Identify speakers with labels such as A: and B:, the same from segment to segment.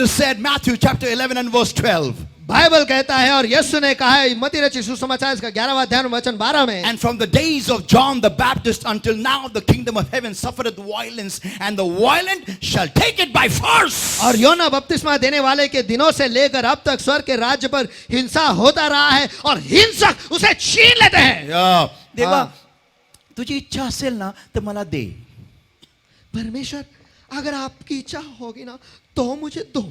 A: Jesus said, Matthew chapter 11 and verse 12.
B: Bible कहता है और यीशु ने कहा है मत्ती रचित सुसमाचार इसका 11वां अध्याय वचन 12 में,
A: And from the days of John the Baptist until now the kingdom of heaven suffereth violence, and the violent shall take it by force.
B: और योना बपतिस्मा देने वाले के दिनों से लेकर अब तक स्वर्ग के राज्य पर हिंसा होता रहा है और हिंसक उसे छीन लेते हैं.
A: देवा तुझी इच्छा असेल ना तर मला दे.
B: परमेश्वर अगर आपकी इच्छा होगी ना तो मुझे दो.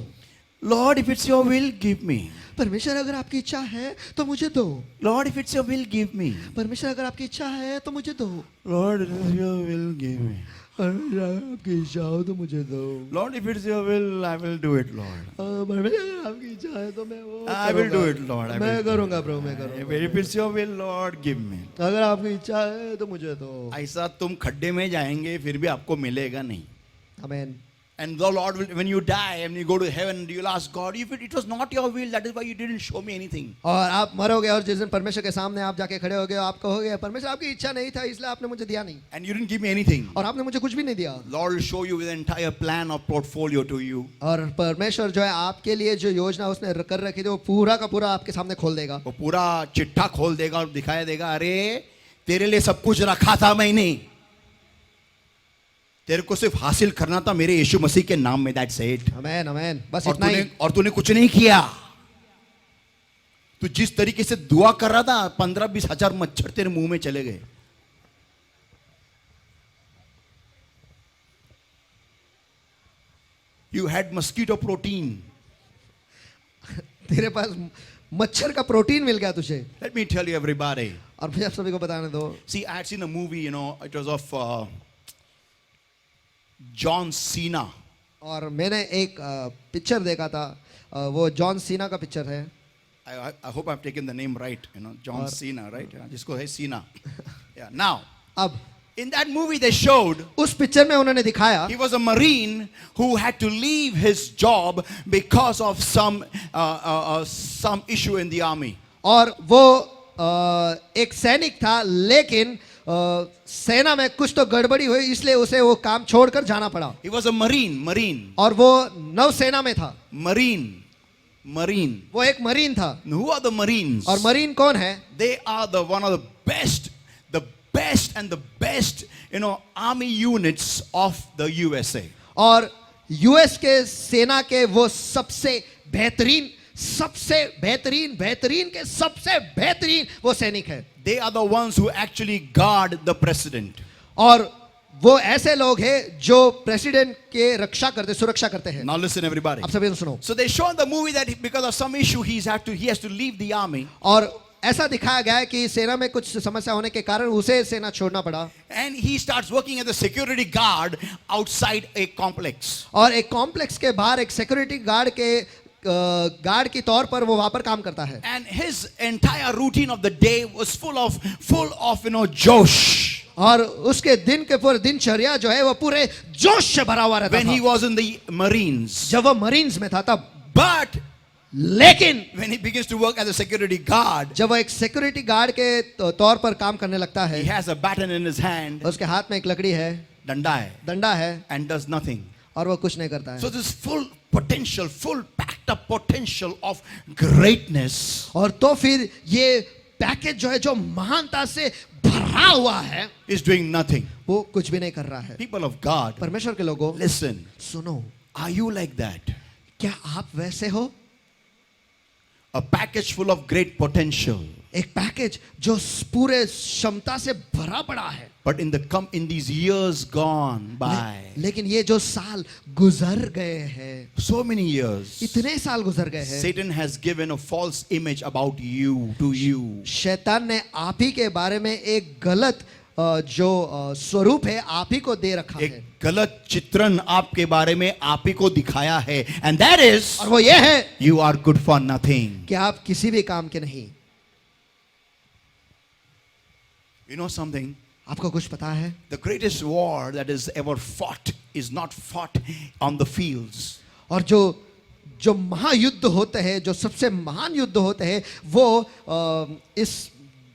A: Lord, if it's your will, give me.
B: परमेश्वर अगर आपकी इच्छा है तो मुझे दो.
A: Lord, if it's your will, give me.
B: परमेश्वर अगर आपकी इच्छा है तो मुझे दो.
A: Lord, if it's your will, give me.
B: परमेश्वर आपकी इच्छा हो तो मुझे दो.
A: Lord, if it's your will, I will do it, Lord.
B: परमेश्वर आपकी इच्छा है तो मैं वो
A: I will do it, Lord.
B: मैं करूँगा प्रभु, मैं करूँगा.
A: If it's your will, Lord, give me.
B: अगर आपकी इच्छा है तो मुझे दो.
A: ऐसा तुम खड्डे में जाएंगे फिर भी आपको मिलेगा नहीं.
B: आमीन.
A: And the Lord will, when you die and you go to heaven, you'll ask God, if it was not your will, that is why you didn't show me anything.
B: और आप मरोगे और जिस दिन परमेश्वर के सामने आप जाके खड़े होगे आप कहोगे परमेश्वर आपकी इच्छा नहीं था इसलिए आपने मुझे दिया नहीं.
A: And you didn't give me anything.
B: और आपने मुझे कुछ भी नहीं दिया.
A: Lord will show you with the entire plan or portfolio to you.
B: और परमेश्वर जो है आपके लिए जो योजना उसने कर रखी थी वो पूरा का पूरा आपके सामने खोल देगा.
A: वो पूरा चिट्ठा खोल देगा और दिखाई देगा, अरे तेरे लिए सब कुछ रखा था मैंने, तेरे को सिर्फ हासिल करना था मेरे यीशु मसीह के नाम में. That's it.
B: आमीन आमीन. बस
A: और
B: इतना ही.
A: और तूने कुछ नहीं किया. तू जिस तरीके से दुआ कर रहा था 15-20 हजार मच्छर तेरे मुंह में चले गए. You had mosquito protein.
B: तेरे पास मच्छर का प्रोटीन मिल गया तुझे.
A: Let me tell you everybody.
B: और मुझे आप सभी को बताने दो.
A: See, I had seen a movie, you know, it was of John Cena.
B: और मैंने एक पिक्चर देखा था, वो जॉन सीना का पिक्चर है.
A: I hope I've taken the name right, you know, John Cena, right? जिसको है Cena. Yeah. Now,
B: अब
A: in that movie they showed
B: उस पिक्चर में उन्होंने दिखाया
A: he was a Marine who had to leave his job because of some issue in the army.
B: और वो एक सैनिक था लेकिन सेना में कुछ तो गड़बड़ी हुई इसलिए उसे वो काम छोड़कर जाना पड़ा.
A: He was a Marine.
B: और वो नौसेना में था.
A: Marine.
B: वो एक मरीन था.
A: Who are the Marines?
B: और मरीन कौन है?
A: They are one of the best and the best, you know, army units of the USA.
B: और यूएस के सेना के वो सबसे बेहतरीन के सबसे बेहतरीन वो सैनिक है.
A: They are the ones who actually guard the president.
B: और वो ऐसे लोग हैं जो प्रेसिडेंट के सुरक्षा करते हैं.
A: Now listen everybody.
B: आप सभी सुनो.
A: So they show in the movie that because of some issue he has to leave the army.
B: और ऐसा दिखाया गया है कि सेना में कुछ समस्या होने के कारण उसे सेना छोड़ना पड़ा.
A: And he starts working as a security guard outside a complex.
B: और एक कॉम्प्लेक्स के बाहर एक सिक्योरिटी गार्ड के तौर पर वो वहां पर काम करता है.
A: And his entire routine of the day was full of you know, जोश.
B: और उसके दिन के पूरे दिनचर्या जो है वो पूरे जोश से भरा हुआ रहता
A: When
B: था.
A: he was in the Marines.
B: जब वो मरीन्स में था तब.
A: But
B: लेकिन
A: when he begins to work as a security guard,
B: जब वो एक सिक्योरिटी गार्ड के तौर पर काम करने लगता है,
A: he has a baton in his hand.
B: उसके हाथ में एक लकड़ी है, डंडा है,
A: and does nothing.
B: और वो कुछ नहीं करता है.
A: So this full packed up potential of greatness.
B: और तो फिर ये पैकेज जो है जो महानता से भरा हुआ है,
A: is doing nothing.
B: वो कुछ भी नहीं कर रहा है.
A: People of God,
B: परमेश्वर के लोगों,
A: listen.
B: सुनो.
A: Are you like that?
B: क्या आप वैसे हो?
A: A package full of great potential.
B: एक पैकेज जो पूरे क्षमता से भरा पड़ा है.
A: But in these years gone by,
B: लेकिन ये जो साल गुजर गए हैं,
A: so many years,
B: इतने साल गुजर गए हैं,
A: Satan has given a false image about you to you.
B: शैतान ने आप ही के बारे में एक गलत जो स्वरूप है आप ही को दे रखा है.
A: एक गलत चित्रण आपके बारे में आप ही को दिखाया है. And that is,
B: और वो ये है,
A: you are good for nothing.
B: कि आप किसी भी काम के नहीं.
A: You know something?
B: आपको कुछ पता है?
A: The greatest war that is ever fought is not fought on the fields.
B: और जो महायुद्ध होते हैं, जो सबसे महान युद्ध होते हैं, वो इस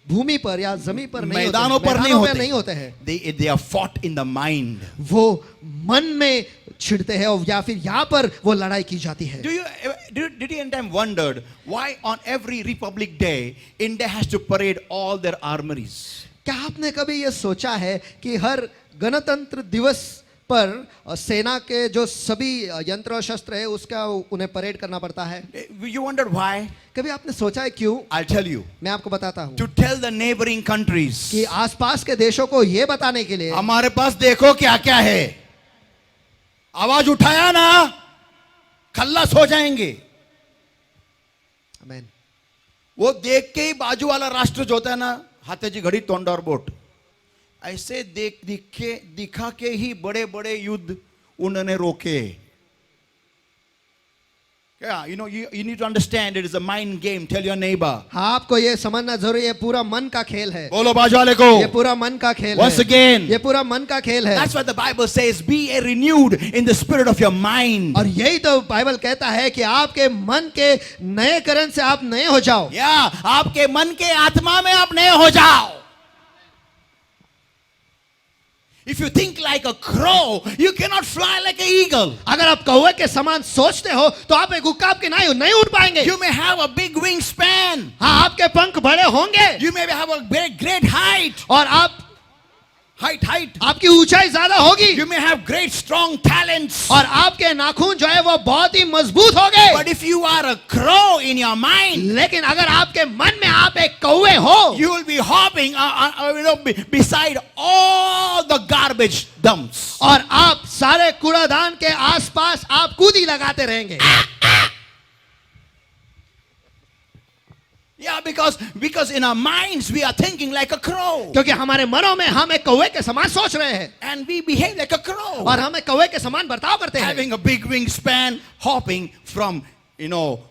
B: भूमि पर या जमीन पर नहीं
A: मैदानों पर नहीं होते
B: हैं.
A: They are fought in the mind.
B: वो मन में छिड़ते हैं और या फिर यहाँ पर वो लड़ाई की जाती है।
A: Did you any time wondered why on every Republic Day India has to parade all their armories?
B: क्या आपने कभी ये सोचा है कि हर गणतंत्र दिवस पर सेना के जो सभी यंत्र और शस्त्र है उसका उन्हें परेड करना पड़ता है?
A: You wondered why?
B: कभी आपने सोचा है क्यों?
A: I'll tell you.
B: मैं आपको बताता हूँ
A: To tell the neighboring countries
B: कि आसपास के देशों को ये बताने के लिए
A: हमारे पास देखो क्या क्या है, आवाज उठाया ना खल्लास हो जाएंगे।
B: आमीन।
A: वो देख के ही बाजू वाला राष्ट्र जो होता है ना, हाथी घड़ी तोंडावर बोट, ऐसे दिखा के ही बड़े बड़े युद्ध उन्होंने रोके। क्या you need to understand it is a mind game. Tell your neighbor.
B: हाँ, आपको ये समझना जरूरी है, पूरा मन का खेल है।
A: बोलो बाजू वाले को,
B: ये पूरा मन का खेल
A: once
B: है।
A: again,
B: ये पूरा मन का खेल है।
A: that's what the Bible says, be a renewed in the spirit of your mind.
B: और यही तो बाइबल कहता है कि आपके मन के नए करण से आप नए हो जाओ।
A: आपके मन के आत्मा में आप नए हो जाओ। If you think like a crow, you cannot fly like an eagle.
B: अगर आप कौवे के समान सोचते हो तो आप एक उकाब के नहीं उड़ पाएंगे।
A: You may have a big wingspan.
B: हाँ, आपके पंख बड़े होंगे।
A: You may have a very great height.
B: और आप
A: height
B: आपकी ऊंचाई ज्यादा होगी।
A: You may have great strong talents.
B: और आपके नाखून जो है वो बहुत ही मजबूत होंगे।
A: But if you are a crow in your mind,
B: लेकिन अगर आपके मन में आप एक कौवे हो,
A: you will be hopping beside all the garbage dumps.
B: और आप सारे कूड़ादान के आसपास आप कूदी लगाते रहेंगे।
A: Yeah, because in our minds we are thinking like a crow.
B: क्योंकि हमारे मनों में हम एक कौवे के समान सोच रहे हैं।
A: And we behave like a crow.
B: और हम एक कौवे के समान बर्ताव करते हैं।
A: Having a big wingspan, hopping from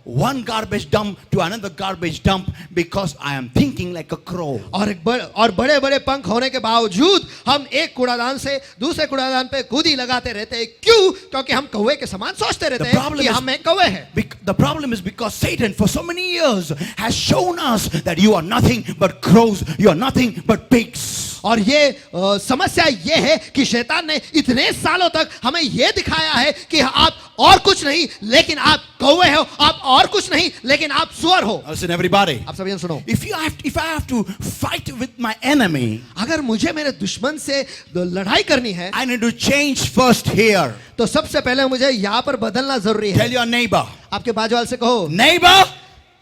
A: one garbage dump to another garbage dump because I am thinking like a crow.
B: और बड़े बड़े पंख होने के बावजूद हम एक कूड़ादान से दूसरे कूड़ादान पे कूदी लगाते रहते हैं। क्यों? क्योंकि हम कौवे के समान सोचते रहते हैं कि हम एक कौवे हैं।
A: The problem is because Satan for so many years has shown us that you are nothing but crows, you are nothing but pigs.
B: और ये समस्या ये है कि शैतान ने इतने सालों तक हमें ये दिखाया है कि आप और कुछ नहीं लेकिन आप कौवे हो, आप और कुछ नहीं लेकिन आप सुअर हो।
A: Listen everybody.
B: आप सभी सुनो।
A: If I have to fight with my enemy,
B: अगर मुझे मेरे दुश्मन से लड़ाई करनी है,
A: I need to change first here.
B: तो सबसे पहले मुझे यहाँ पर बदलना जरूरी है।
A: Tell your neighbor.
B: आपके बाजू वाले से कहो,
A: neighbor.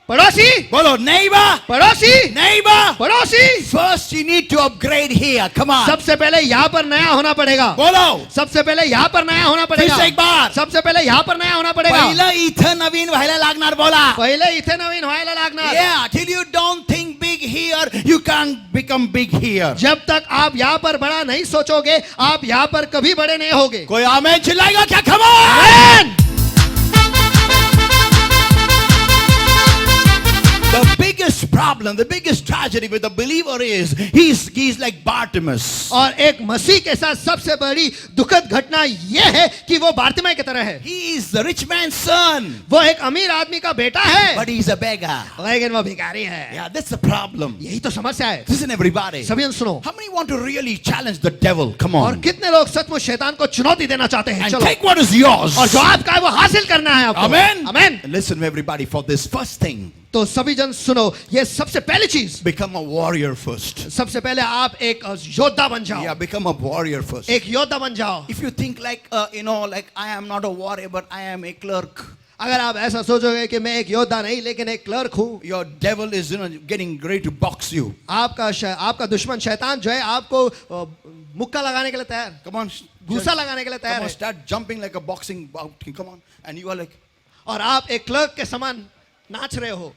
B: पड़ोसी
A: बोलो neighbor.
B: पड़ोसी
A: neighbor.
B: पड़ोसी।
A: First you need to upgrade here. Come on.
B: सबसे पहले यहाँ पर नया होना पड़ेगा।
A: बोलो.
B: सबसे पहले यहाँ पर नया होना पड़ेगा।
A: फिर से एक बार.
B: सबसे पहले यहाँ पर नया होना पड़ेगा।
A: पहिलं इथं नवीन व्हायला लागणार बोला.
B: पहले इथे नवीन व्हायला लागणार।
A: Yeah, till you don't think big here, you can't become big here.
B: जब तक आप यहाँ पर बड़ा नहीं सोचोगे, आप यहाँ पर कभी बड़े नहीं होगे।
A: कोई आमेन चिल्लाएगा क्या? Come on. The biggest problem, the biggest tragedy with the believer is he's like Bartimaeus.
B: और एक मसीह के साथ सबसे बड़ी दुखद घटना यह है कि वो बार्तिमाई की तरह है।
A: He is the rich man's son.
B: वो एक अमीर आदमी का बेटा है,
A: But he's a beggar.
B: लेकिन वो भिखारी है।
A: Yeah, that's the problem.
B: यही तो समस्या है।
A: Listen everybody.
B: सभी सुनो।
A: How many want to really challenge the devil? Come
B: और
A: on.
B: कितने लोग सचमुच शैतान को चुनौती देना चाहते हैं?
A: And
B: चलो।
A: take what is yours.
B: और जो आपका है वो हासिल करना है आपको।
A: Amen.
B: Amen.
A: Listen everybody for this first thing.
B: तो सभी जन सुनो, ये सबसे पहली चीज,
A: Become a warrior first.
B: सबसे पहले आप एक योद्धा बन जाओ।
A: Yeah, become a warrior first.
B: एक योद्धा बन जाओ।
A: If you think like like I am not a warrior but I am a clerk.
B: अगर आप ऐसा सोचोगे कि मैं एक योद्धा नहीं लेकिन एक क्लर्क हूँ,
A: Your devil is getting ready to box you.
B: आपका दुश्मन शैतान जो है आपको मुक्का लगाने के लिए तैयार,
A: Come on.
B: घूसा लगाने के लिए तैयार
A: Come on,
B: है।
A: start jumping like a boxing. Come on. And you are like,
B: और आप एक क्लर्क के समान नाच रहे हो।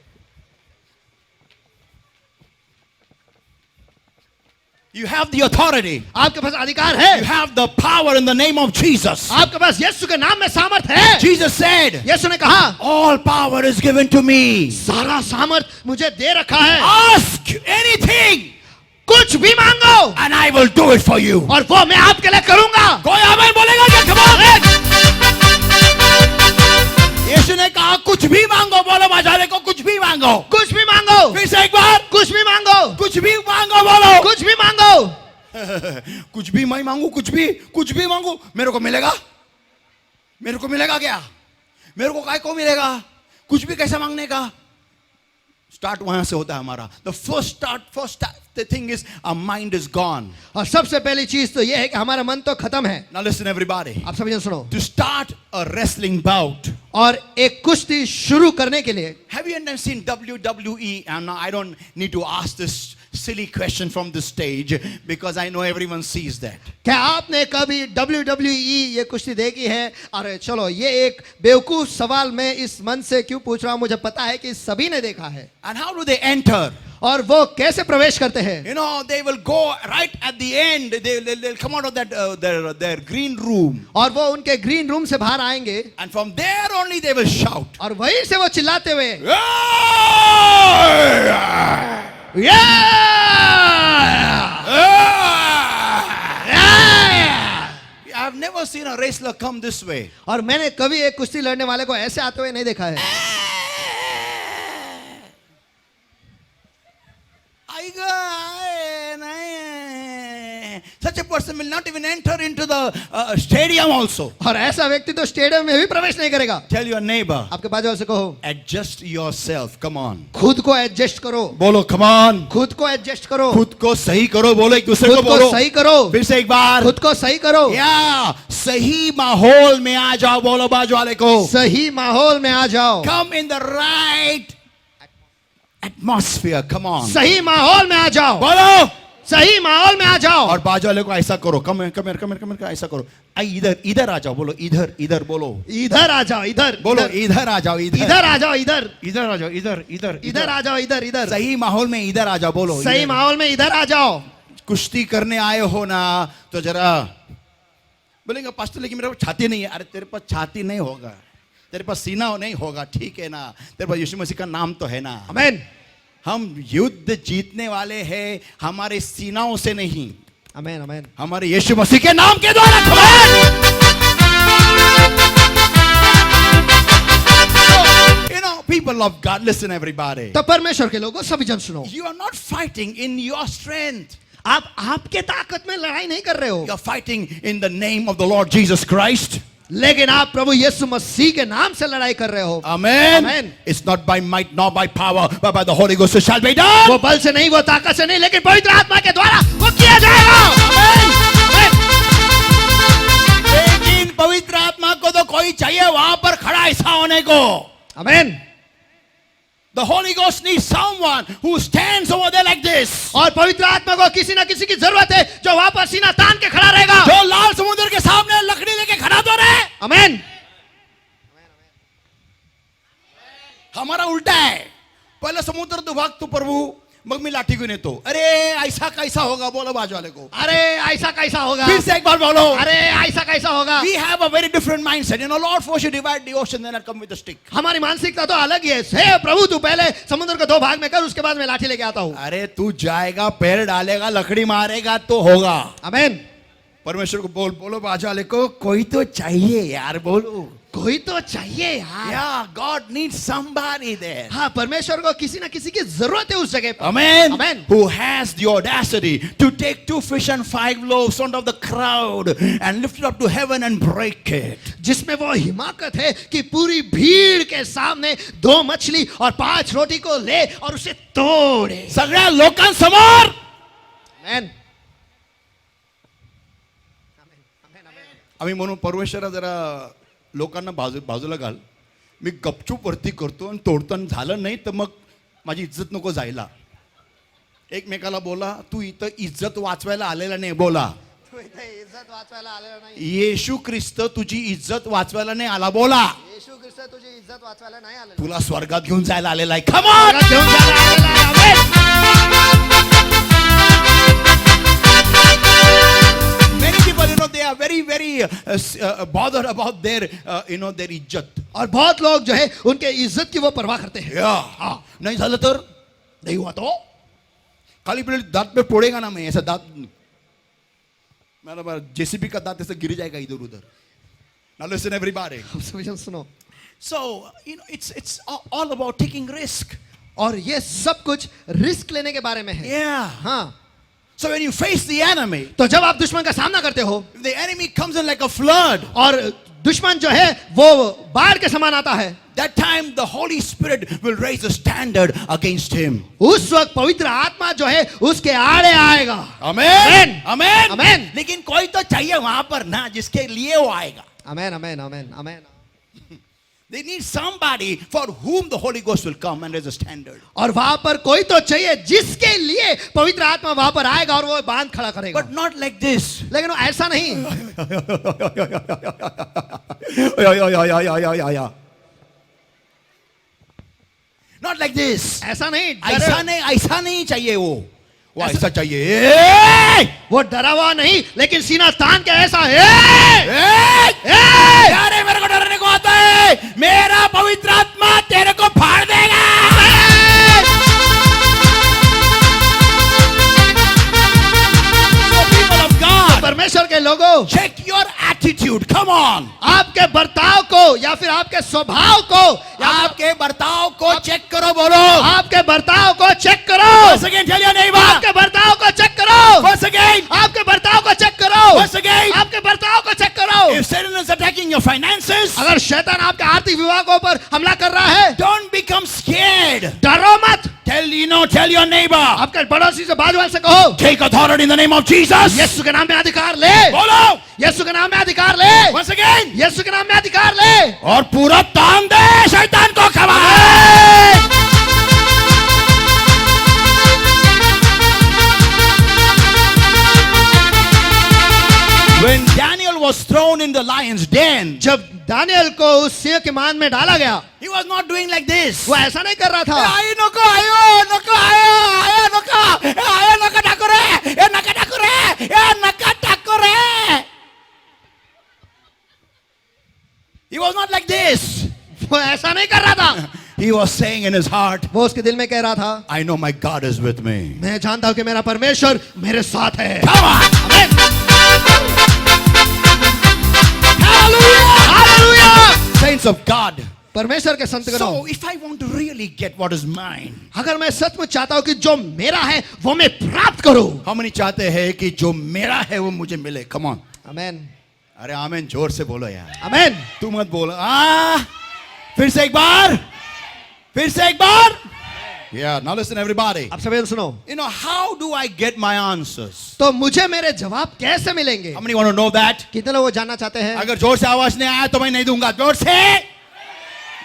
A: you have the authority.
B: आपके पास अधिकार है।
A: You have the power in the name of Jesus.
B: आपके पास यीशु के नाम में सामर्थ है।
A: Jesus said,
B: यीशु ने कहा,
A: all power is given to me.
B: सारा सामर्थ मुझे दे रखा है।
A: Ask anything
B: कुछ भी मांगो
A: and I will do it for you.
B: और वो मैं आपके लिए करूंगा।
A: कोई आमीन बोलेगा क्या? Come on. यीशु ने कहा कुछ भी मांगो। बोलो मजाले को कुछ भी मांगो।
B: कुछ भी मांगो।
A: फिर से एक बार।
B: कुछ भी मांगो।
A: कुछ भी मांगो। बोलो
B: कुछ भी मांगो।
A: कुछ भी मैं मांगू, कुछ भी मांगू मेरे को मिलेगा। मेरे को मिलेगा क्या, मेरे को काय को मिलेगा, कुछ भी कैसे मांगने का. स्टार्ट वहां से होता है हमारा. The first the thing is our mind is gone.
B: और सबसे पहली चीज तो यह है कि हमारा मन तो खत्म है.
A: Now listen everybody.
B: आप सभी जन सुनो.
A: To start a wrestling bout,
B: और एक कुश्ती शुरू करने के लिए,
A: have you ever seen WWE? And I don't need to ask this silly question from the stage because I know everyone sees that.
B: क्या आपने कभी WWE ये कुश्ती देखी है? अरे चलो, ये एक बेवकूफ सवाल मैं इस मन से क्यों पूछ रहा हूं, मुझे पता है कि सभी ने देखा है.
A: And how do they enter?
B: और वो कैसे प्रवेश करते हैं?
A: You know, they will go right at the end. They'll come out of that their green room.
B: और वो उनके ग्रीन रूम से बाहर आएंगे,
A: And from there only they will shout.
B: और वहीं से वो चिल्लाते हुए,
A: I've never seen a wrestler come this way.
B: और मैंने कभी एक कुश्ती लड़ने वाले को ऐसे आते हुए नहीं देखा है.
A: Such a person will not even enter into the stadium also.
B: और ऐसा व्यक्ति तो स्टेडियम में भी प्रवेश नहीं करेगा.
A: Tell your neighbor,
B: आपके बाजू वाले से कहो,
A: adjust yourself. Come on.
B: खुद को एडजस्ट करो.
A: बोलो, come on.
B: खुद को एडजस्ट करो.
A: खुद को सही करो. बोलो एक दूसरे को
B: खुद
A: बोलो.
B: को सही करो.
A: फिर से एक बार.
B: खुद को सही करो.
A: या सही माहौल में आ जाओ. बोलो बाजू वाले को.
B: सही माहौल में आ जाओ.
A: Come in the right atmosphere. Come on.
B: सही माहौल में आ जाओ.
A: बोलो.
B: सही माहौल में आ जाओ.
A: और बाजू वाले को ऐसा करो. कम ऐसा करो. इधर आ जाओ. बोलो इधर बोलो.
B: इधर आ जाओ. इधर
A: बोलो इधर आ जाओ.
B: इधर आ जाओ. इधर
A: इधर आ जाओ.
B: इधर आ जाओ. इधर
A: सही माहौल में इधर आ जाओ. बोलो
B: सही माहौल में इधर आ जाओ.
A: कुश्ती करने आए हो ना, तो जरा बोलेंगे पास्टर लेकिन मेरे पास छाती नहीं है. अरे तेरे पास छाती नहीं होगा, तेरे पास सीना नहीं होगा, ठीक है ना. तेरे पास यीशु मसीह का नाम तो है ना.
B: आमीन.
A: हम युद्ध जीतने वाले हैं हमारे सीनाओं से नहीं,
B: आमीन. आमीन.
A: हमारे यीशु मसीह के नाम के द्वारा. You know, people of God, listen everybody.
B: तो परमेश्वर के लोगों, सभी जन सुनो.
A: You are not fighting in your strength.
B: आप आपके ताकत में लड़ाई नहीं कर रहे हो,
A: You are fighting in the name of the Lord Jesus Christ.
B: लेकिन आप प्रभु यीशु मसीह के नाम से लड़ाई कर रहे हो.
A: Amen.
B: Amen.
A: It's not by might nor by power, but by the Holy Ghost it shall be done.
B: वो बल से नहीं, वो ताकत से नहीं, लेकिन पवित्र आत्मा के द्वारा वो किया जाएगा.
A: लेकिन पवित्र आत्मा को तो कोई चाहिए वहां पर खड़ा ऐसा होने को.
B: आमीन.
A: The Holy Ghost needs someone who stands over there like this.
B: और पवित्र आत्मा को किसी ना किसी की जरूरत है जो वहां पर सीना तान के खड़ा रहेगा,
A: जो लाल समुद्र के सामने लकड़ी लेके खड़ा तो रहे.
B: आमीन.
A: हमारा उल्टा है. पहले समुद्र तो भाग तो प्रभु, मग मी लाठी घेऊन येतो. अरे ऐसा कैसा होगा. बोलो बाजू वाले को.
B: अरे ऐसा कैसा होगा.
A: फिर से एक बार बोलो.
B: अरे ऐसा कैसा होगा.
A: We have a very different mindset. You know, Lord first you divide the ocean, then I come with a stick.
B: हमारी मानसिकता तो अलग ही है. हे प्रभु, तू पहले समुद्र को दो भाग में कर, उसके बाद मैं लाठी लेके आता हूँ.
A: अरे तू जाएगा, पैर डालेगा, लकड़ी मारेगा तो होगा.
B: आमीन.
A: परमेश्वर को बोलो बाजू वाले को, कोई तो चाहिए यार. बोलो,
B: कोई तो चाहिए यार.
A: Yeah, God needs somebody there.
B: हाँ, परमेश्वर को किसी ना किसी की जरूरत है उस जगह पर.
A: Amen.
B: Amen.
A: Who has the audacity to take 2 fish and 5 loaves out of the crowd and lift it up to heaven and break it.
B: जिसमें वो हिमाकत है कि पूरी भीड़ के सामने 2 मछली और 5 रोटी को ले और उसे तोड़े.
A: सगळ्या लोकांसमोर.
B: आमीन.
A: आम्ही म्हणून परमेश्वरा जरा लोकांना बाजूला घाल. मी गपचूप वरती करतो आणि तोडताना झालं नाही तर मग माझी इज्जत नको जायला. एकमेकाला बोला, तू इथं इज्जत वाचवायला आलेला नाही. बोला,
B: तू इथे इज्जत वाचवायला आलेला नाही.
A: येशू ख्रिस्त तुझी इज्जत वाचवायला नाही आला. बोला,
B: येशू ख्रिस्त तुझी इज्जत वाचवायला नाही आलेला.
A: तुला स्वर्गात घेऊन जायला आलेला आहे. Come on!
B: घेऊन जायला आलेला आहे. आमीन.
A: Many people, you know, they are very bothered about their their इज्जत.
B: और बहुत लोग जो है उनके इज्जत की वो परवाह करते हैं.
A: हाँ, नहीं झालं तर,
B: नहीं हुआ तो
A: खाली पहले दांत पे फोड़ेगा ना मैं, ऐसा दांत मेरा जेसीबी का दांत ऐसा गिर जाएगा इधर उधर. Now listen everybody.
B: सुनो.
A: So, you know, it's all about taking risk.
B: और ये सब कुछ रिस्क लेने के बारे में है.
A: Yeah.
B: हाँ.
A: So when you face the enemy,
B: तो जब आप दुश्मन का सामना करते हो,
A: if the enemy comes in like a flood,
B: और दुश्मन जो है वो बाढ़ के समान आता है,
A: that time the Holy Spirit will raise a standard against him.
B: उस वक्त पवित्र आत्मा जो है उसके आड़े आएगा.
A: Amen. Amen.
B: Amen.
A: लेकिन कोई तो चाहिए वहां पर ना जिसके लिए वो आएगा.
B: Amen, amen, amen, amen.
A: They need somebody for whom the Holy Ghost will come and raise a standard.
B: और वहां पर कोई तो चाहिए जिसके लिए पवित्र आत्मा वहां पर आएगा और वो बांध खड़ा करेगा.
A: But not like this.
B: लेकिन वो ऐसा नहीं.
A: Not like this.
B: ऐसा नहीं.
A: ऐसा नहीं चाहिए वो ऐसा चाहिए.
B: वो डरा हुआ नहीं लेकिन सीना तान के ऐसा
A: अरे मेरे को डरने को आता है. मेरा पवित्र आत्मा तेरे को फाड़ देगा. So people of God,
B: परमेश्वर के लोगों,
A: check your attitude. Come on.
B: आपके बर्ताव को या फिर आपके स्वभाव को या
A: आपके बर्ताव को चेक करो. बोलो.
B: आपके बर्ताव को चेक करो.
A: Once again, tell your neighbor.
B: आपके बर्ताव को चेक करो.
A: Once again.
B: आपके बर्ताव को चेक करो.
A: Once again.
B: आपके बर्ताव को चेक करो.
A: If Satan is attacking your finances,
B: अगर शैतान आपके आर्थिक विभागों पर हमला कर रहा है,
A: don't become scared.
B: डरो मत.
A: Tell your neighbor.
B: आपके पड़ोसी से बाजू वाले से कहो,
A: Take authority in the name of Jesus.
B: यीशु के नाम में अधिकार ले.
A: बोलो.
B: यीशु के नाम में अधिकार ले.
A: Once again.
B: यीशु के नाम में अधिकार ले.
A: और पूरा तान दे शैतान को खबा. When Daniel was thrown in the lion's den,
B: जब दानियल को उस सिंह के मान में डाला गया,
A: he was not doing like this.
B: वो ऐसा नहीं कर रहा था.
A: आयो नको आयो नको आयो नको ठाकुरे ए नका ठाकुरे ए नका Thakure. He was not like this.
B: वो ऐसा नहीं कर रहा था.
A: He was saying in his heart,
B: वो उसके दिल में कह रहा था,
A: I know my God is with me.
B: मैं जानता हूं कि मेरा परमेश्वर मेरे साथ है.
A: Come on.
B: आमीन.
A: Hallelujah.
B: Hallelujah.
A: Saints of God.
B: परमेश्वर के संतगणों,
A: So if I want to really get what is mine,
B: अगर मैं सचमुच चाहता हूं कि जो मेरा है वो मैं प्राप्त करूं.
A: how many चाहते हैं कि जो मेरा है वो मुझे मिले? Come on.
B: आमीन.
A: अरे आमीन जोर से बोलो यार.
B: आमीन.
A: तू मत बोलो. फिर से एक बार. Yeah, now listen everybody.
B: आप सभी सुनो.
A: You know, how do I get my answers?
B: तो मुझे मेरे जवाब कैसे मिलेंगे?
A: How many want to know that?
B: कितने लोग वो जानना चाहते हैं?
A: अगर जोर से आवाज नहीं आया तो मैं नहीं दूंगा. जोर से.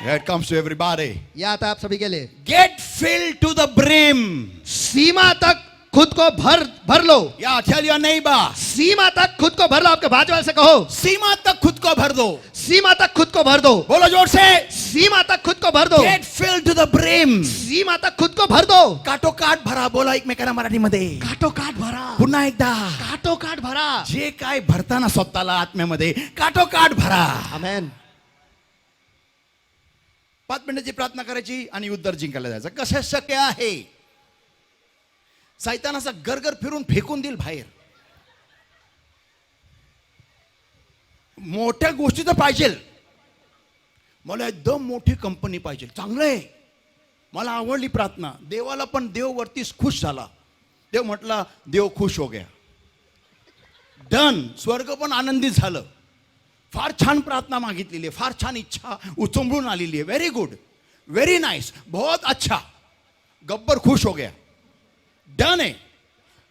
A: Yeah, it comes to everybody.
B: यह आता है आप सभी के लिए.
A: Get filled to the brim.
B: सीमा तक खुद को भर लो.
A: Yeah, tell your neighbor.
B: सीमा तक खुद को भर लो. आपके बाजू वाले से कहो,
A: सीमा तक खुद को भर दो.
B: सीमा तक खुद को भर दो.
A: बोलो जोर से.
B: सीमा तक खुद को भर दो.
A: Get filled to the brim.
B: सीमा तक खुद को भर दो.
A: काटोकाट भरा. बोला एकमेकांना मराठीमध्ये.
B: काटोकाट भरा.
A: पुन्हा एकदा.
B: काटोकाट भरा.
A: जे काय भरताना स्वतःला आत्म्यामध्ये काटोकाट भरा.
B: आमेन.
A: 5 मिनिटाची प्रार्थना करायची आणि युद्ध जिंकायला जायचं. कसं शक्य आहे? सैतान असा गरगर फिरून फेकून देईल बाहेर. मोठ्या गोष्टी तर पाहिजे. मला एकदम मोठी कंपनी पाहिजे. चांगलं आहे. मला आवडली प्रार्थना. देवाला पण देव वरतीच खुश झाला. देव म्हटला देव खुश हो गया. डन. स्वर्ग पण आनंदित झालं. फार छान प्रार्थना मागितलेली आहे. फार छान इच्छा उचंबळून आलेली आहे. व्हेरी गुड, व्हेरी नाइस, बहुत अच्छा. गब्बर खुश हो गया. डन है.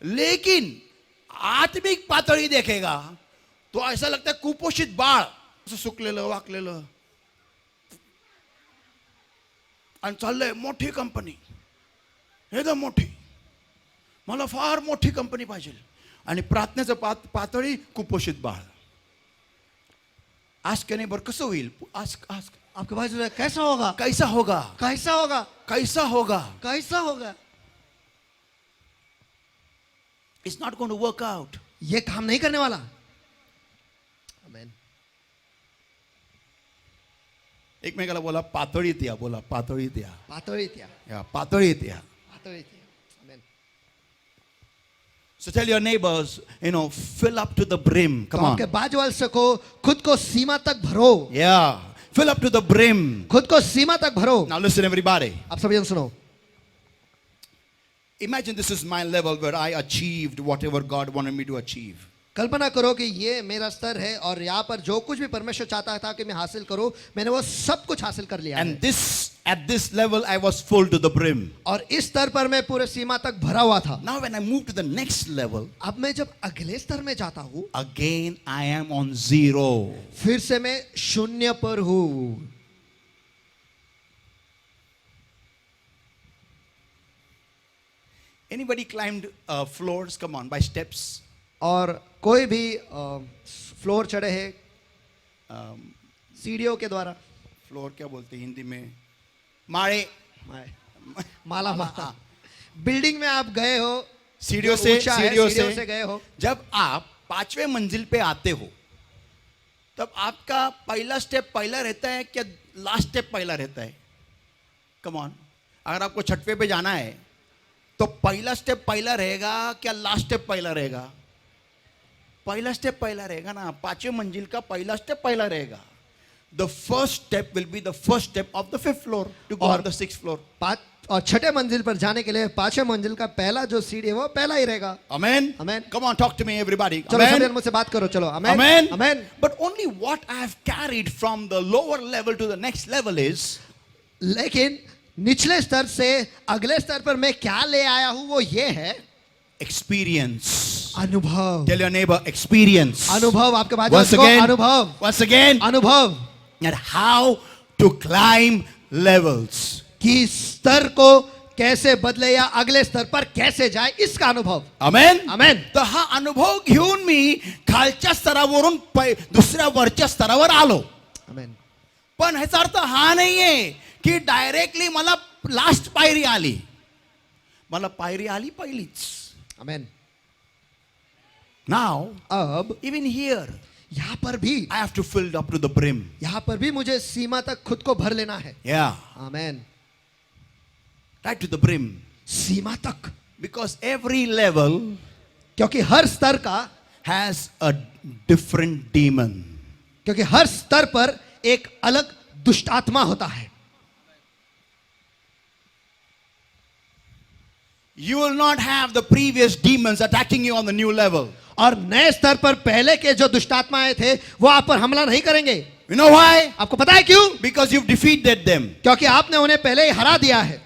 A: लेकिन आत्मिक पातळी देखेगा तो ऐसा लगता है कुपोषित बाळ असं सुकलेलं वाकलेलं आणि चाललंय मोठी कंपनी. एकदम मोठी. मला फार मोठी कंपनी पाहिजे. आणि प्रार्थनेचं पातळी कुपोषित बाळ. आज के नेबर कसं होईल? आज
B: आपके बाजू में कैसा होगा?
A: कैसा होगा?
B: कैसा होगा?
A: कैसा होगा?
B: कैसा होगा?
A: It's not going to work out.
B: ये काम नहीं करने वाला. आमेन.
A: एकमेकाला बोला पातळीत या. बोला पातळीत या.
B: पातळीत या.
A: या पातळीत या.
B: पातळीत या. आमेन.
A: So tell your neighbors, fill up to the brim. Come
B: तो
A: on.
B: आपके बाजू वाले से को खुद को सीमा तक भरो.
A: Yeah. Fill up to the brim.
B: खुद को सीमा तक भरो.
A: Now listen everybody.
B: आप सभी जन सुनो.
A: Imagine this is my level where I achieved whatever God wanted me to achieve.
B: कल्पना करो कि ये मेरा स्तर है और यहाँ पर जो कुछ भी परमेश्वर चाहता था कि मैं हासिल करूं, मैंने वो सब कुछ हासिल कर लिया है।
A: And at this level, I was full to the brim.
B: और इस स्तर पर मैं पूरे सीमा तक भरा हुआ था।
A: Now when I move to the next level,
B: अब मैं जब अगले स्तर में जाता हूँ,
A: again I am on zero.
B: फिर से मैं शून्य पर हूँ।
A: Anybody climbed floors? Come on, by steps.
B: और कोई भी फ्लोर चढ़े हैं
A: Um,
B: सीढ़ियों के द्वारा?
A: फ्लोर क्या बोलते हैं हिंदी में? माड़े,
B: माला माला। बिल्डिंग में आप गए हो,
A: सीढ़ियों
B: जो
A: से
B: ऊंचा है,
A: सीढ़ियों
B: सीढ़ियों
A: से
B: से गए हो।
A: जब आप 5वें मंजिल पे आते हो, तब आपका पहला स्टेप पहला रहता है क्या लास्ट स्टेप पहला रहता है? कम ऑन, अगर आपको 6वें पे जाना है तो पहला स्टेप पहला रहेगा क्या लास्ट स्टेप पहला रहेगा? पहला स्टेप पहला रहेगा ना। 5वें मंजिल का पहला स्टेप पहला रहेगा। The first step will be the first step of the 5th floor to go on the 6th floor.
B: 5 और 6ठे मंजिल पर जाने के लिए 5वें मंजिल का पहला जो सीढ़ी है वो पहला ही रहेगा।
A: Amen.
B: Amen.
A: Come on, talk to me, everybody.
B: चलो
A: Amen.
B: सभी मुझसे बात करो, चलो। आमेन,
A: Amen.
B: Amen.
A: But only what I have carried from the lower level to the next level is
B: लेकिन निचले स्तर से अगले स्तर पर मैं क्या ले आया हूं वो ये है
A: experience.
B: अनुभव।
A: Tell your neighbor, experience.
B: अनुभव। आपके बाद
A: Once again,
B: अनुभव,
A: once again,
B: अनुभव
A: and how to climb levels.
B: कि स्तर को कैसे बदले या अगले स्तर पर कैसे जाए, इसका अनुभव।
A: Amen.
B: आमेन।
A: तर हा अनुभव घेऊन मी खालच्या स्तरावरून दुसऱ्या वरच्या स्तरावर आलो.
B: आमेन।
A: पण ह्याचा अर्थ हा नाहीये की डायरेक्टली मला लास्ट पायरी आली. मला पायरी आली पहिलीच.
B: आमेन।
A: Now,
B: अब
A: even here,
B: यहाँ पर भी,
A: I have to fill up to the brim.
B: यहाँ पर भी मुझे सीमा तक खुद को भर लेना है।
A: Yeah,
B: amen.
A: right to the brim.
B: सीमा तक,
A: Because every level
B: क्योंकि हर स्तर का,
A: has a different demon.
B: क्योंकि हर स्तर पर एक अलग दुष्ट आत्मा होता है।
A: You will not have the previous demons attacking you on the new level.
B: और नए स्तर पर पहले के जो दुष्टात्माएं थे वो आप पर हमला नहीं करेंगे।
A: You know why?
B: आपको पता है क्यों?
A: Because you've defeated them.
B: क्योंकि आपने उन्हें पहले ही हरा दिया है।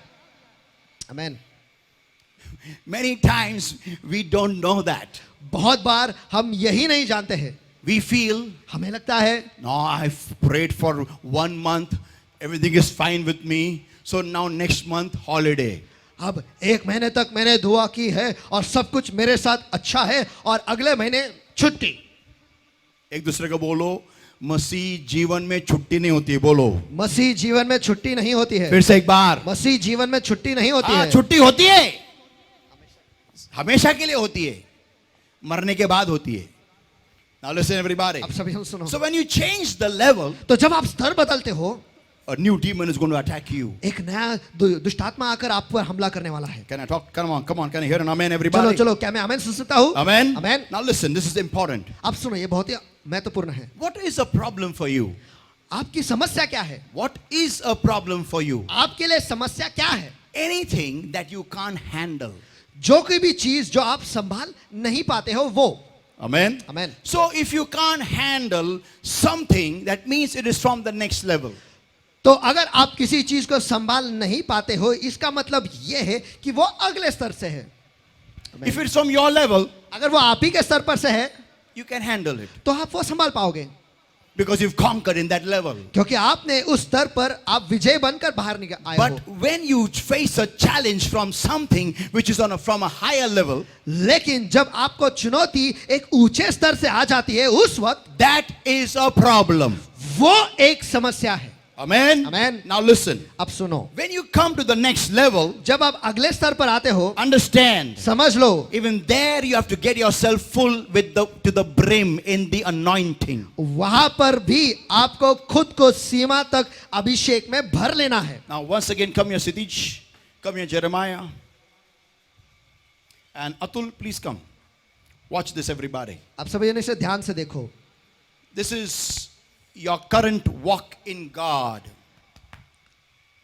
B: आमेन।
A: Many times we don't know that.
B: बहुत बार हम यही नहीं जानते हैं।
A: We feel,
B: हमें लगता है
A: no, I've prayed for 1 month, everything is fine with me, so now next month holiday.
B: अब 1 महीने तक मैंने दुआ की है और सब कुछ मेरे साथ अच्छा है और अगले महीने छुट्टी।
A: एक दूसरे को बोलो, मसीह जीवन में छुट्टी नहीं होती है। बोलो,
B: मसीह जीवन में छुट्टी नहीं होती है।
A: फिर से एक बार,
B: मसीह जीवन में छुट्टी नहीं होती है।
A: छुट्टी होती है, हमेशा के लिए होती है, मरने के बाद होती है। Now listen everybody.
B: अब सभी सुनो।
A: So when you change the level,
B: तो जब आप स्तर बदलते हो,
A: a new demon is going to attack you.
B: एक नया दुष्टात्मा आकर आप पर हमला करने वाला है।
A: Can I talk? Come on, can I hear an amen
B: चलो
A: everybody?
B: चलो, क्या मैं आमेन सुन सकता हूँ?
A: Amen.
B: Amen.
A: Now listen, this is important.
B: अब सुनो, ये बहुत ही महत्वपूर्ण है।
A: What is a problem for you?
B: आपकी समस्या क्या है?
A: What is a problem for you?
B: आपके लिए समस्या क्या है?
A: Anything that you can't handle.
B: जो कोई भी चीज जो आप संभाल नहीं पाते हो वो।
A: Amen.
B: Amen.
A: So if you can't handle something, that means it is from the next level.
B: तो अगर आप किसी चीज को संभाल नहीं पाते हो, इसका मतलब यह है कि वो अगले स्तर से है। Amen.
A: If it's from your level,
B: अगर वो आप ही के स्तर पर से है
A: you can handle it
B: तो आप वो संभाल पाओगे,
A: because you've conquered in that level.
B: क्योंकि आपने उस स्तर पर आप विजय बनकर बाहर निकल आए हो।
A: But when you face a challenge from something which is from a higher level,
B: लेकिन जब आपको चुनौती एक ऊंचे स्तर से आ जाती है, उस वक्त
A: that is a problem.
B: वो एक समस्या है।
A: Amen.
B: Amen.
A: Now listen.
B: अब सुनो,
A: When you come to the next level,
B: जब आप अगले स्तर पर आते हो,
A: understand.
B: समझ लो,
A: Even there you have to get yourself full with to the brim in the anointing.
B: वहां पर भी आपको खुद को सीमा तक अभिषेक में भर लेना है।
A: Now once again, come here, Sitij. Come here, Jeremiah. And Atul, please come. Watch this, everybody.
B: आप सभी जने इसे ध्यान से देखो।
A: This is your current walk in God.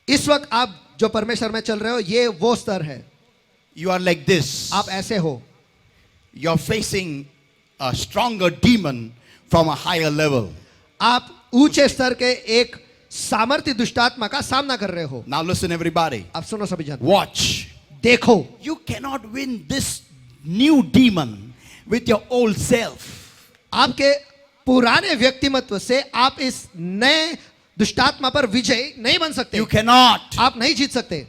B: इस वक्त आप जो परमेश्वर में चल रहे हो, ये वो स्तर है।
A: You are like this.
B: आप ऐसे हो,
A: You're facing a stronger demon from a higher level.
B: आप ऊंचे स्तर के एक सामर्थ्य दुष्टात्मा का सामना कर रहे हो.
A: Now listen, everybody.
B: अब सुनो सभी जन,
A: Watch.
B: देखो.
A: You cannot win this new demon with your old self.
B: आपके पुराने व्यक्तिमत्व से आप इस नए दुष्टात्मा पर विजय नहीं बन सकते.
A: You cannot.
B: आप नहीं जीत सकते.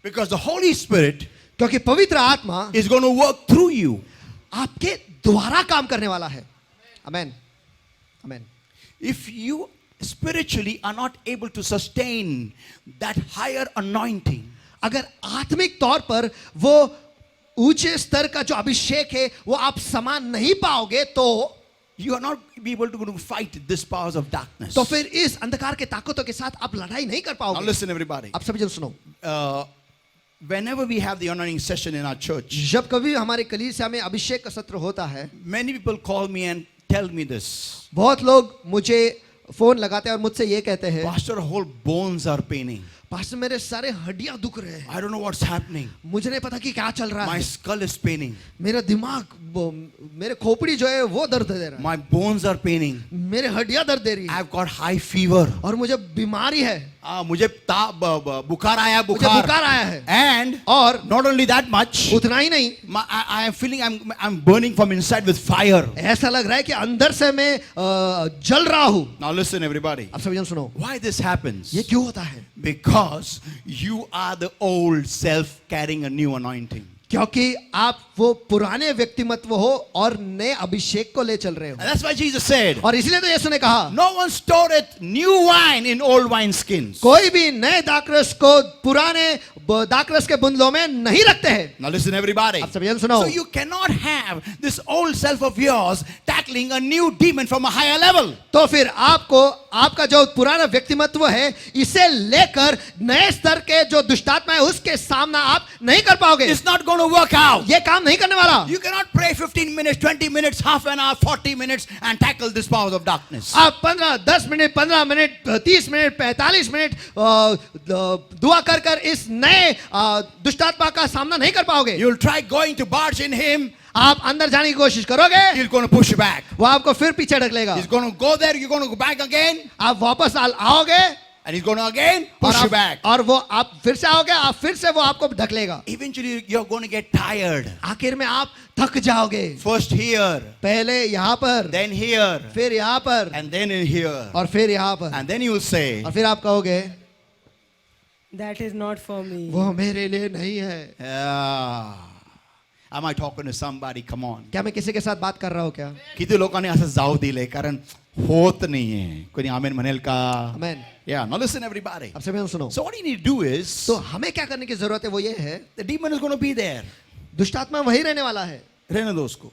A: Because the Holy Spirit
B: क्योंकि पवित्र आत्मा
A: is going to work through you.
B: आपके द्वारा काम करने वाला है. आमेन. आमेन.
A: If you spiritually are not able to sustain that higher anointing,
B: अगर आत्मिक तौर पर वो ऊंचे स्तर का जो अभिषेक है वो आप समान नहीं पाओगे तो
A: you are not be able to fight this powers of darkness.
B: तो फिर इस अंधकार के ताकतों के साथ आप लड़ाई नहीं कर
A: Now
B: पाओगे.
A: listen, everybody.
B: आप सभी जन सुनो.
A: Whenever we have the anointing session in our church,
B: जब कभी हमारे कलीसिया में अभिषेक का सत्र होता है,
A: many people call me and tell me this.
B: बहुत लोग मुझे फोन लगाते हैं और मुझसे ये कहते हैं,
A: Pastor, whole bones are paining.
B: Pastor मेरे सारे हड्डियां दुख रहे हैं.
A: I don't know what's happening.
B: मुझे नहीं पता कि क्या चल रहा
A: My
B: है.
A: skull is paining.
B: मेरा दिमाग मेरे खोपड़ी जो है वो दर्द दे रहा है.
A: My bones are paining.
B: मेरे हड्डियां दर्द दे रही है
A: I've got high fever.
B: और मुझे बीमारी है.
A: मुझे बुखार आया
B: मुझे
A: बुखार.
B: बुखार आया है.
A: And
B: और
A: not only that much,
B: उतना ही नहीं,
A: I am feeling I'm burning from inside with fire.
B: ऐसा लग रहा है कि अंदर से मैं जल रहा हूँ.
A: Now listen, everybody.
B: आप सभी जन सुनो.
A: Why this happens?
B: ये क्यों होता है?
A: Because you are the old self carrying a new anointing.
B: क्योंकि आप वो पुराने व्यक्तिमत्व हो और नए अभिषेक को ले चल रहे हो.
A: And that's why Jesus said,
B: और इसलिए तो यीशु ने कहा,
A: no one storeth new wine in old wine skins.
B: कोई भी नए दाखरस को पुराने दाखरस के बुंदलों में नहीं रखते हैं.
A: Now listen, everybody.
B: आप सभी जन सुनो.
A: So you cannot have this old self of yours tackling a new demon from a higher level.
B: तो फिर आपको आपका जो पुराना व्यक्तिमत्व है इसे लेकर नए स्तर के जो दुष्टात्मा है उसके सामना आप नहीं कर पाओगे.
A: It's not going to work out.
B: ये काम नहीं करने वाला.
A: You cannot pray 15 minutes, 20 minutes, half an hour, 40 minutes and tackle this powers of darkness.
B: आप 10 मिनट 15 मिनट 30 मिनट 45 मिनट दुआ कर कर इस नए दुष्टात्मा का सामना नहीं कर पाओगे.
A: You'll try going to barge in him.
B: आप अंदर जाने की कोशिश करोगे,
A: He's going to push you back.
B: वो आपको फिर पीछे ढकलेगा.
A: He's going to go there. You're going to go back again.
B: आप वापस आओगे
A: And he's going to again
B: और
A: push you back.
B: और वो आप फिर से आओगे, आप फिर से वो आपको ढकलेगा.
A: Eventually, you're going to get tired.
B: आखिर में आप थक जाओगे.
A: First here,
B: पहले यहाँ पर,
A: then here,
B: फिर यहाँ पर,
A: and then in here.
B: और फिर यहाँ पर,
A: And then you'll say,
B: और फिर आप कहोगे
C: That is not for me.
B: वो मेरे लिए नहीं है.
A: yeah. Am I talking to somebody? Come on.
B: क्या मैं किसी के साथ बात कर रहा हूँ क्या?
A: किती लोकांनी असं जाऊ दिले कारण होत नाहीये. कोणी आमेन म्हणेल का?
B: आमेन.
A: Yeah, now listen, everybody.
B: अब सभी सुनो.
A: So what you need to do is,
B: तो हमें क्या करने की जरूरत है वो ये है,
A: the demon is going to be there.
B: दुष्टात्मा वही रहने वाला है.
A: रहने दो उसको.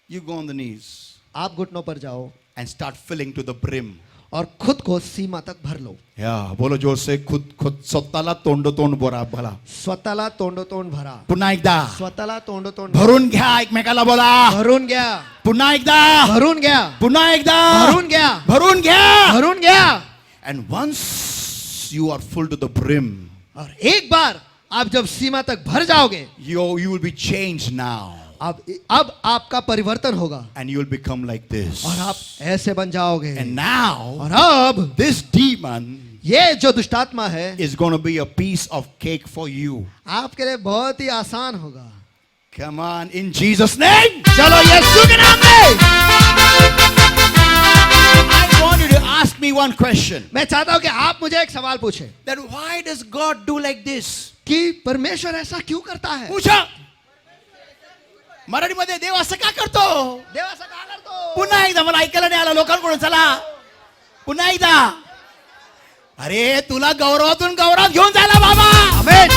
A: You go on the knees
B: आप घुटनों पर जाओ
A: and start filling to the brim.
B: और खुद को सीमा तक भर लो.
A: Yeah, बोलो जोर से खुद स्वतःला तोंड भरा भला.
B: स्वतःला तोंड भरा.
A: पुन्हा एकदा
B: स्वतःला तोंड
A: भरून घ्या. एकमेकाला बोला.
B: भरून घ्या.
A: पुन्हा एकदा.
B: भरून घ्या.
A: पुन्हा एकदा.
B: भरून घ्या.
A: भरून घ्या.
B: भरून घ्या.
A: And once you are full to the brim,
B: और एक बार आप जब सीमा तक भर जाओगे,
A: you will be changed now.
B: अब आपका परिवर्तन होगा
A: And you will become like this.
B: और आप ऐसे बन जाओगे.
A: And now,
B: और अब
A: this demon
B: ये जो दुष्टात्मा है
A: is going to be a piece of cake for you.
B: आपके लिए बहुत ही आसान होगा.
A: Come on, in Jesus' name.
B: चलो यीशु के नाम में.
A: I want you to ask me one question.
B: मैं चाहता हूं कि आप मुझे एक सवाल पूछें
A: That why does God do like this?
B: कि परमेश्वर ऐसा क्यों करता है.
A: पूछा. मराठीमध्ये देव असं का करतो?
B: देव असं का करतो.
A: पुन्हा एकदा मला ऐकायला नाही आलं लोकांकडून. चला पुन्हा एकदा. अरे तुला गौरवातून गौरव घेऊन जायला बाबा.
B: आमेन.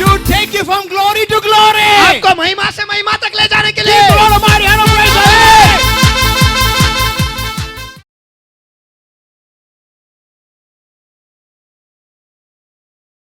A: To take you from glory to glory.
B: आपको महिमा से